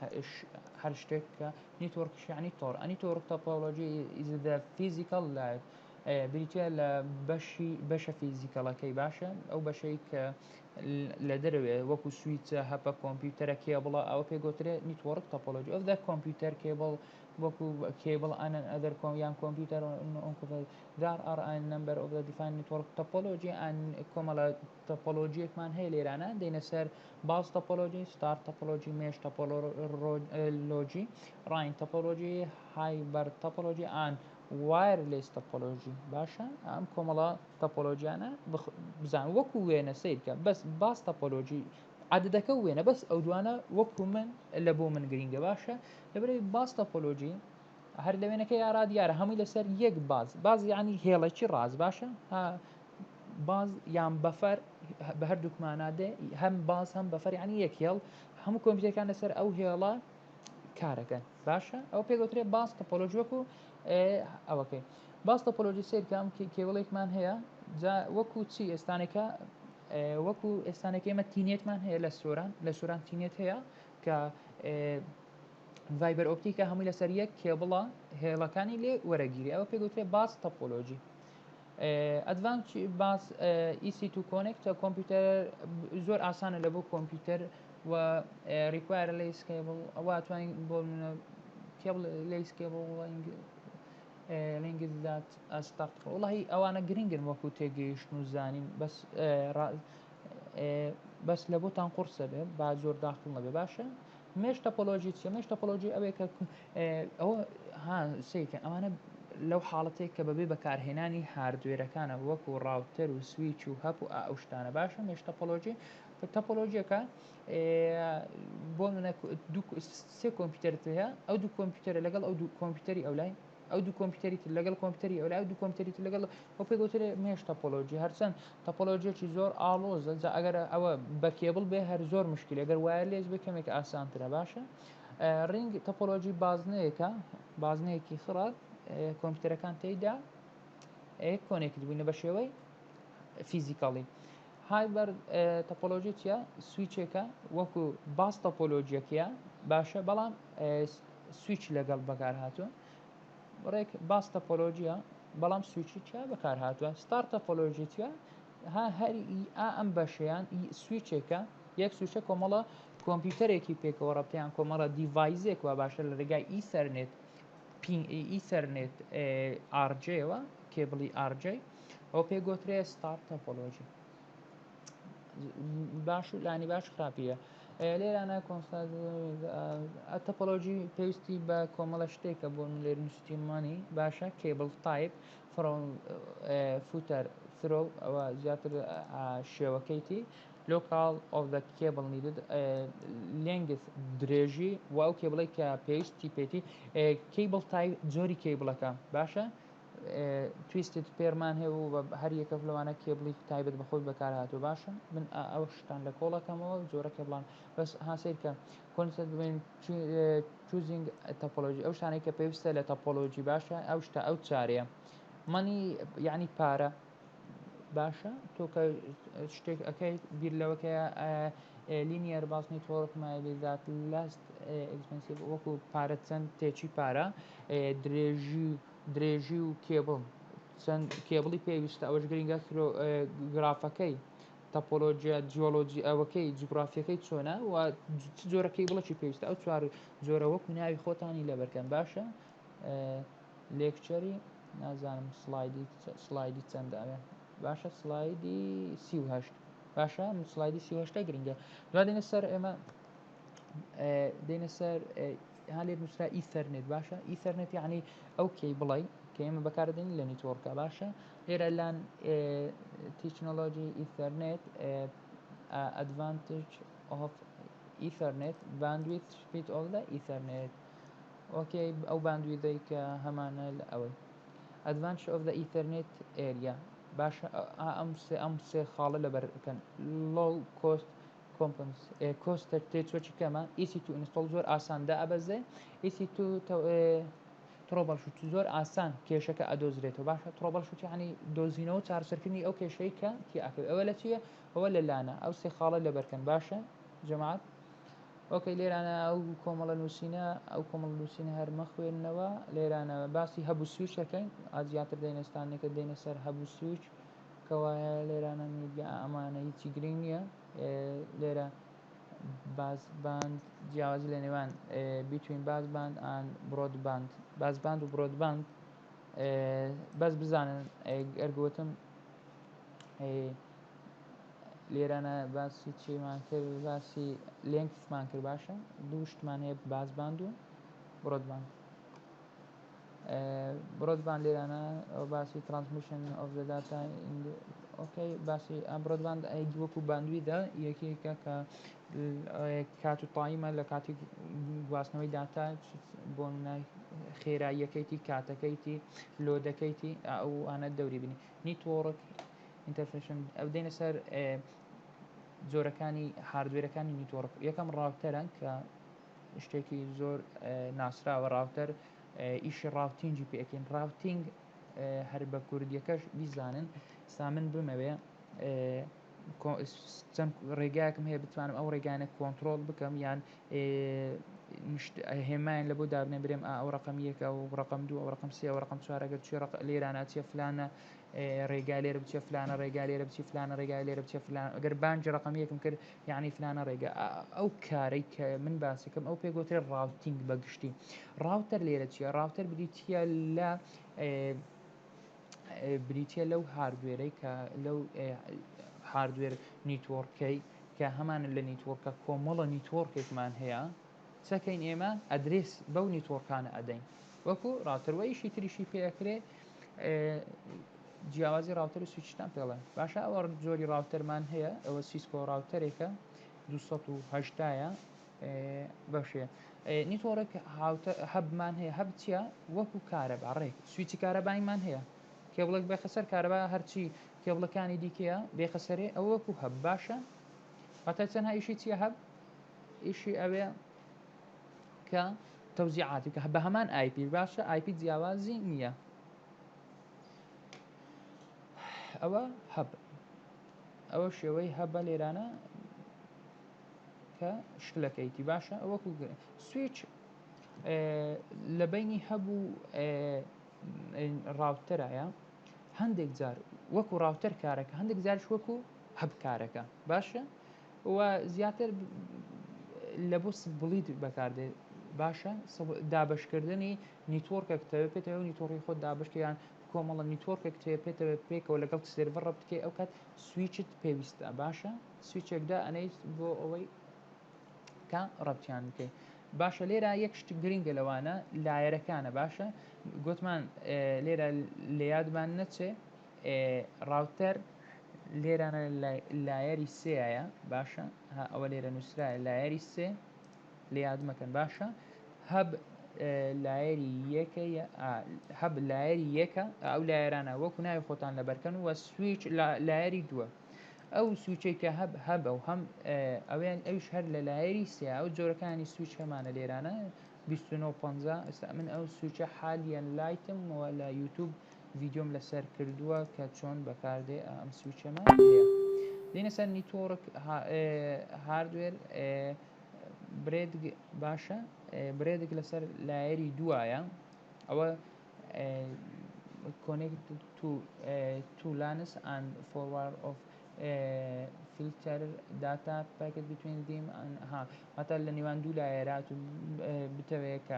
هەر شتێک کە نیتۆڕکش یعنی تۆڕ ئەنی تۆڕک تەپۆلۆژی ئیزدە فیزیکەڵ لایف بریتە لە بەشە فیزیکەڵەکەی باشە ئەو بەشەی کە لە دەروێ وەکو سویچە هەپە کۆمپیوتەرە کێبڵە ئەوە پێگوترێ نیتۆڕک تەپۆلۆژی ئەو کۆمپیوتەر کێبڵ وەکو کێبڵ ئەن ئەدەر یان کۆمپیوتەر دار ئەڕئین نمبەر ئۆف دە دیفاین نیتۆڕک تەپۆلۆژی ئەن کۆمەڵە تەپۆلۆژیەکمان هەیە لێرانە دێنە سەر باز تەپۆلۆژی ستار تەپۆلۆژی مێش تەپۆلۆژی ڕاین تەپۆلۆژی هایبەر تەپۆلۆژی ئان وایرلێس تەپۆلۆژی باشە ئەم کۆمەڵە تەپۆلۆژیانە بزان وەکو وێنە سیرکە بەس باز تەپۆلۆژی عددەکە وێنە بەس ئەو دوانە وەکو من لە بۆ من گرینگە باشە لەبەرەوەی باس تۆپۆلۆژی هەر لە وێنەکە یارا دیارە هەمووی لەسەر یەک باز یعنی هێڵێکی ڕاست باشە باز یان بەفەر بە هەردووکمانادێ هەم باز هەم بەفەر یعنی یەک هێڵ هەموو کۆمپیوتەرەکان لەسەر ئەو هێڵە کارەکەن باشە ئەو پێگوترێت باس تۆپۆلۆژی وەکو ئەوەکەی باس تۆپۆلۆژی سێرکەم کێوڵێکمان هەیە وەکو چی ئێستانێکە وەکو ئێستانێک ئێمە تینێتمان هەیە لە سووران تینێت هەیە کە ڤایبەر ئۆپتیکە هەمووی لەسەر یەک کێبڵە هێڵەکانی لێ وەرەگیری ئەوە پێگوترێت باس تۆپۆلۆژی ئەدڤانس باس EC2 کۆنێکتە کۆمپیوتەر زۆر ئاسانە لە بۆ کۆمپیوتەر و ریکوایرە لەیس کێبڵ ئەوە توانین بۆ کێبڵ لەیس کێبڵ لەنگزدات ئەستارت وڵی ئەوانە گرنگن وەکو تێگەیشتن و زانین بەس لە بۆتان قورسە بێ با زۆر داخڵ نەبێ باشە مێش تۆپۆلۆژی چیە مێش تۆپۆلۆژی ئەوەیە کە ئەوە سیکە ئەوانە لەو حاڵەتێک کە بەبێ بەکارهێنانی هاردوێرەکانە وەکو ڕاوتەر و سویچ و هەپ و ئەو شتانە باشە مێش تۆپۆلۆژی تۆپۆلۆژیەکە بۆ منە سێ کۆمپیوتەرت هەیە ئەو دوو کۆمپیوتەرە لەگەڵ ئەو دوو کۆمپیوتەری ئەولای ئەو دوو کۆمپیوتەریت لەگەڵ کۆمپیوتەری ئەولای ئەو دوو کۆمپیوتەریت لەگەڵ ئەو پێگوترێ مێش تۆپۆلۆژی هەرچەند تۆپۆلۆژیەکی زۆر ئاڵۆزە جا ئەگەر ئەوە بە کێبڵ بێ هەر زۆر مشکل ئەگەر وایە لێز بێ کەمێک ئاسانترە باشە ڕنگ تۆپۆلۆژی بازنەیەەکە بازنەیەکی خڕات کۆمپیوتەرەکان تێیدا کۆنێکت بووینە بە شێوەی فیزیکاڵی هایبەر تۆپۆلۆژی چیە سویچێکە وەکو باس تۆپۆلۆژیەکەیە باشە بەڵام سویچ لەگەڵ بەکار هاتووە ڕێک باس تۆپۆلۆژیە بەڵام سویچی چیا بەکار هاتووە ستار تۆپۆلۆژی چیە هەری ئەم بەشیان سویچێکە یەک سویچە کۆمەڵە کۆمپیوتەرێکی پێکەوە ڕەبتیان کۆمەڵە دیڤایزێک وە باشە لە ڕێگای ئیسەرنێت ئارجەوە کێبڵی ئارجێ ئەو پێگوترێ ستار تۆپۆلۆژی باش و لانی باش خراپیە لێرانە تۆپۆلۆژی پێویستی بە کۆمەڵە شتێکە بۆ لێر نووسیمانی باشە کێبڵ تایپ فوتەر ثرۆ ئەوە زیاتر شێوەکەیتی لۆکال ئۆف دە کێبڵ نیدد لێنگت درێژی و ئەو کێبڵی کە پێویستی پێێتی کەیبڵ تایپ جۆری کێبڵەکە باشە تویستت پێرمان هەیە و هەر یەکە لەوانە کێبڵی تایبەت بەخۆی بەکار هاتوو باشە من ئەو شتان لە کۆڵەکەمەوە جۆرە کێبڵان بەس هاسیرکە کۆنسەت ببین چوزینگ تۆپۆلۆژی ئەو شانەی کە پێویستە لە تۆپۆلۆژی باشە ئەو شتە ئەو چارەیە مەنی یعنی پارە باشە تۆ کە شتێک ئەەکەی بیر لەوەکەیە لینیەر باسنی تۆڵک مایلات لاست ئەکسپنسیڤ وەکو پارە چەند تێکی پارە درێژی و کێبڵ چەند کێبڵی پێویستە ئەوەش گرنگە گرافەکەی تۆپۆلۆژیا جیۆلۆجی ئەوەکەی جوگرافیەکەی چۆنە و جۆرەکەی بڵەکی پێویستە ئەو چوار جۆرە وەکو ناوی خۆتانی لەبەرکەن باشە لێکچەری نازانم سلایدی چەندداوێ باشە سلایدی سی8 باشە سلایدی سی8 گرنگە دوای دێنە سەر ئێمە دێنە سەر هەلێ نووسرا ئیثەرنێت باشە ئیثەرنێت یعنی ئەو کەی بڵی کە ئێمە بەکاردێنین لە نیتۆڕکە باشە لێرە لان تیکنۆلۆژی ئیثەرنێت advantage of Ethernet bandwidth speed of the Ethernet اوكي او باندویدەی کە هەمانە لە ئەوەی advantage of the Ethernet area باشە ئەم سێ خاڵە لەبەرکەن low cost کۆستە تێچۆکی کەمە EC2 ئینستۆڵ زۆر ئاساندا ئەبەزێ EC2 تڕۆبەڵشوت زۆر ئاسان کێشەکە ئەدۆزرێتەوە باشە تڕۆبەڵشوتی عنی دۆزینەوە چارەسەرکردنی ئەو کێشەی کە تیاکەوێت ئەوە لە چیە ئەوە لە لانە ئەو سێ خاڵە لەبەرکەن باشە جەماعەت ئۆکەی لێرانە ئەو کۆمەڵە نووسینە ئەو کۆمەڵ نووسینە هەرمە خوێندنەوە لێرانە باسی هەبوو سویچەکەین ئازیاتر دەینەستانێکە دێنە سەر هەبوو سویچ کەوایە لێرانە میگە ئەمانە هیچی گرنگ نییە لێرە بازباند جیاوازی لە نێوان بیتوین بازباند ئان برۆدباند بازباند و برۆدباند بەس بزانن ئەرگوتم لێرانە باسی چیمان کرد باسی لێنکسمان کرد باشە دوو شتمان هەیە بازباند و برۆدباند برۆدباند لێرانە ئەو باسی ترانسمیشن ئۆف دە داتا ئۆکەی باسی برۆدباند وەکو باندویدا یەکێکە کە کات و تایمە لە کاتی گواستنەوەی داتا بۆ خێراییەکەیتی کاتەکەیتی لۆدەکەیتی ئەو ئانە دەوری بنی نیتۆڕک ئینتەرفێشن ئەو دێنە سەر جۆرەکانی هاردوێرەکانی نیتۆڕک یەکەم ڕاوتەرە کە شتێکی زۆر ناسراوە ڕاوتەر ئیشی ڕاوتینگی پێکەین ڕاوتینگ هەر بە کوردیەکەش بیزانن سا من بمەوێ چەند ڕێگایەکم هەیە بتوانم ئەو ڕێگانە کۆنتترۆل بکەم یان هێمایان لە بۆ دابنێ برێم ئەو ڕقم یەکە و ڕقم دوو ئەو ڕقم سێ ئەو ڕقم چوارەگەر چی لێراناچیە فلانە ڕێگای لێرە بچێ فلانە ڕێگای لێرە بچی فلانە ڕێگای لێرە بچێ فلان ئەگەر بانج ڕقمیەکم کرد یعنی فلانە ڕێگە ئەو کارەی کە من باسەکەم ئەو پێگوترێ ڕاوتینگ بەگشتی ڕاوتەر لێرە چیە ڕاوتەر بریتە لە بریتە لەو هاردوێرەی کە لەو هاردوێر نیتۆڕکەی کە هەمان لە نیتۆڕکە کۆمەڵە نیتۆڕکێکمان هەیە چەکەین ئێمە ئەدرێس بەو نیتۆڕکانە ئەدەین وەکو ڕاوتەروەیشی تریشی پێەکرێ جیاوازی ڕاوتەر و سویچتان پێڵێ باشە ئەوە جۆری ڕاوتەرمان هەیە ئەوە سیسکۆ ڕاوتەرێکە 280ە بەشێ نیتۆڕێک هەبمان هەیە هەب چیە وەکو کارەبا ڕێک سویچی کارەبایمان هەیە کێبڵێک بێخەسەر کارەبا هەرچی کێبڵەکانی دیکەیە بێخەسەرێ ئەو وەکو هەب باشە هەتا چەندها ئیشی چیە هەب ئیشی ئەوێ کە تەوزیعاتی کە بە هەمان ئایپی باشە ئایپی جیاوازی نییە ئەوە هەب ئەوە شێوەی هەبە لێرانە کە شکلەکەیتی باشە ئەوەکو سویچ لە بینی هەبوو ڕاوتەرایە هەندێک جار وەکو ڕاوتەر کارەکە هەندێک جارش وەکو هەب کارەکە باشە و زیاتر لە بۆ بڵیت بەکاردێ باشە دابشکردنی نیتۆڕکێک پێێتەوە نیتۆڕی خۆ دابشکیان کۆمەڵە نیتۆڕکێک پێێتەوە پێکەوە لەگەڵ سێرڤەر ڕە بکەی ئەو کات سویچت پێویستە باشە سویچێکدا ئەنەیت بۆ ئەوەی کە ڕەتیان بکەیت باشە لێرە یەک شت گرنگە لەوانە لایەرەکانە باشە گوتمان لێرە لە یادمان نەچێ ڕاوتەر لێرانە لایەری سێایە باشە ئەوە لێرە نووسرایە لایەری سێ لە یادمەکەن باشە هەب لایەری یەکە هەب لایەری یەکە ئەو لایەرانە وەکو ناوی خۆتان لەبەرکەن و سویچ لایەری دووە ئەو سویچەی کە هەبە و هەم ئەویان ئەوش هەر لە لایەری سێ ئەو جۆرەکانی سویچ هەمانە لێرانە 2950 ئێستا من ئەو سویچە حالیان لایتمەوە لە یوتیوب ڤیددیۆم لەسەر کردووە کە چۆن بەکاردێ ئەم سویچەمان هەیە دێنە سەر نیتۆڕک هاردوێر برێدگ باشە برێدێک لەسەر لایەری دوایە ئەوە connected to LANs and forward of filter data packet between them and هەتا لە نێوان دوو لایەرات و بتەوەیە کە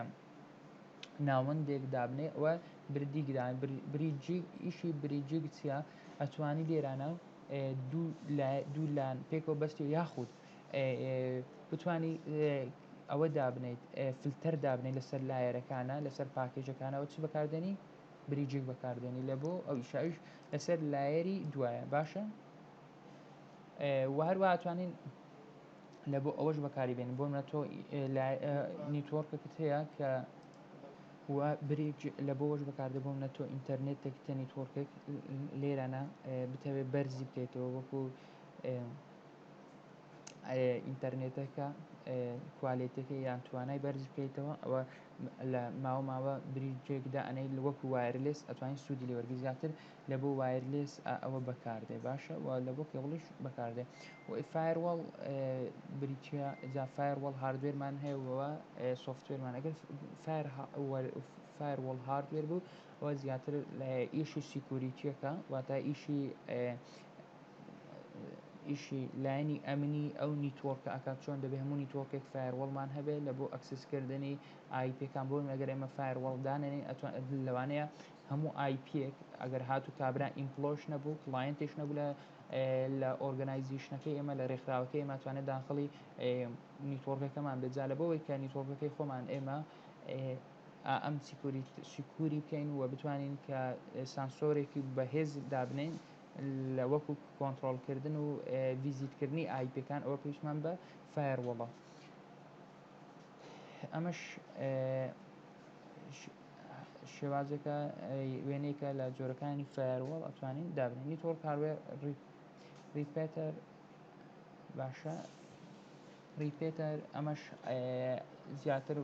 ناوەندێک دابنێ ئەوە بردیگدان بریجی ئیشی بریجیگ چیە ئەتوانی لێرانە دوو لان پێکەوە بەستی یاخود بتانی ئەوە دابنیت فلتەر دابنێت لەسەر لایەرەکانە لەسەر پاکێجەکانەوە چی بەکاردێنی بریجێک بەکاردێنی لە بۆ ئەو ئیشایش لەسەر لایەری دوایە باشە و هەروە ئەتوانین لە بۆ ئەوەش بەکاری بێنین بۆ منە تۆ نیتۆڕکەکەت هەیە کە بریج لە بۆش بەکاردە بۆ منە تۆ ئینتەرنێتێک تە نیتۆڕکێک لێرانە بتەوێت بەرزی بکەیتەوە وەکو ئینتەرنێتەکە کوالێتەکە یان توانای بەرز بکەیتەوە ئەوە لە ماوە بریجێکدا ئەنەی وەکو وایرلێس ئەتوانین سوودی لێ وەرگی زیاتر لە بۆ وایرلێس ئەوە بەکاردێ باشە و لە بۆ کێبڵیش بەکاردێ و فایروەڵ بریتە جا فایروەڵ هاردوێرمان هەیەەوە سوفتوێرمان ئەگەر فایروەڵ هاردوێر بوو ئەوە زیاتر ئیشی سیکوریتیەکە واتە ئیشی لاینی ئەمنی ئەو نیتۆڕکە ئاکات چۆن دەبێ هەموو نیتۆڕکێک فایروەڵمان هەبێت لە بۆ ئەکسسکردنی آیپەکان بۆ ئەگەر ئێمە فایروەڵدانێنی لەوانەیە هەموو آیپێک ئەگەر هاتو کابرا ئیمپلۆش نەبوو کلاینتێش نەبوو لە ئۆرگنایزیشنەکەی ئێمە لە ڕێکخراوەکەی ئێمەتوانێت داخڵی نیتۆڕکەکەمان بێجا لە بەوەی کە نیتۆڕکەکەی خۆمان ئێمە ئەم سیکوری بکەین و بتوانین کە سانسۆرێکی بەهێز دابنین لە وەکو کۆنتترۆلکردن و ڤیزیتکردنی آیپەکان ئەوە پێشمان بە فایروەڵە ئەمەش شێوازێکە وێنەیەکە لە جۆرەکانی فایروەڵ ئەتوانین دابنین نیتۆڕک هاروێر ریپێتەر باشە ریپێتەر ئەمەش زیاتر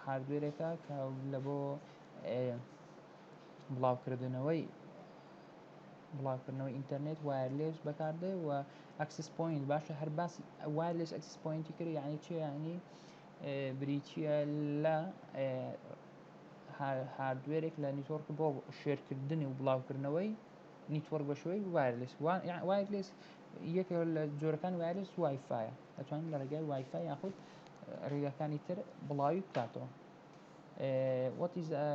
هاردوێرێکە کە لە بۆ بڵاوکردنەوەی ئینتەرنێت وایرلێس بەکاردێ و ئەکسس پوینت باشە هەر باسی وایرلێس ئەکسس پوینتی کرد یعنی چی ینی بریتە لە هاردوێرێک لە نیتۆڕک بۆ شێرکردنی و بڵاوکردنەوەی نیتوەرک بەشەوەی وایرلێس یەکێک لە جۆرەکان وایرلێس وایفایە ئەتوانین لە ڕێگای وایفای یاخود ڕێگەکانی تر بڵاوی بکاتەوە what is a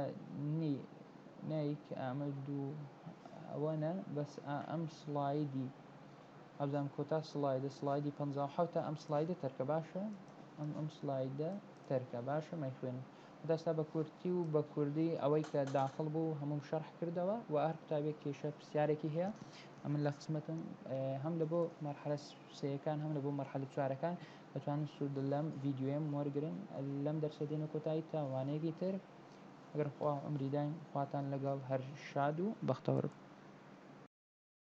نیک ئەمە دوو ئەوەنە بەس ئەم سلایدی ئەبزانم کۆتا سلایدی 57 ئەم سلایدە تەرکە باشە ئەم سلایدە تەرکە باشە مەیخوێنم دەستا بە کورتی و بە کوردی ئەوەی کە داخڵ بوو هەموم شەرح کردەوە و هەر قوتابێک کێشە پرسیارێکی هەیە ئەمن لە قسمەتم هەم لە بۆ مەرحلە سێیەکان هەم لە بۆ مەرحلە چوارەکان دەتوانن سوود لەم ڤیددیوێم وەرگن لەم دەرسە دێنە کۆتایی تاوانەیەکی تر ئەگەر خوا ئەمریداین خواتان لەگەڵ هەر شاد و بەختەوەرە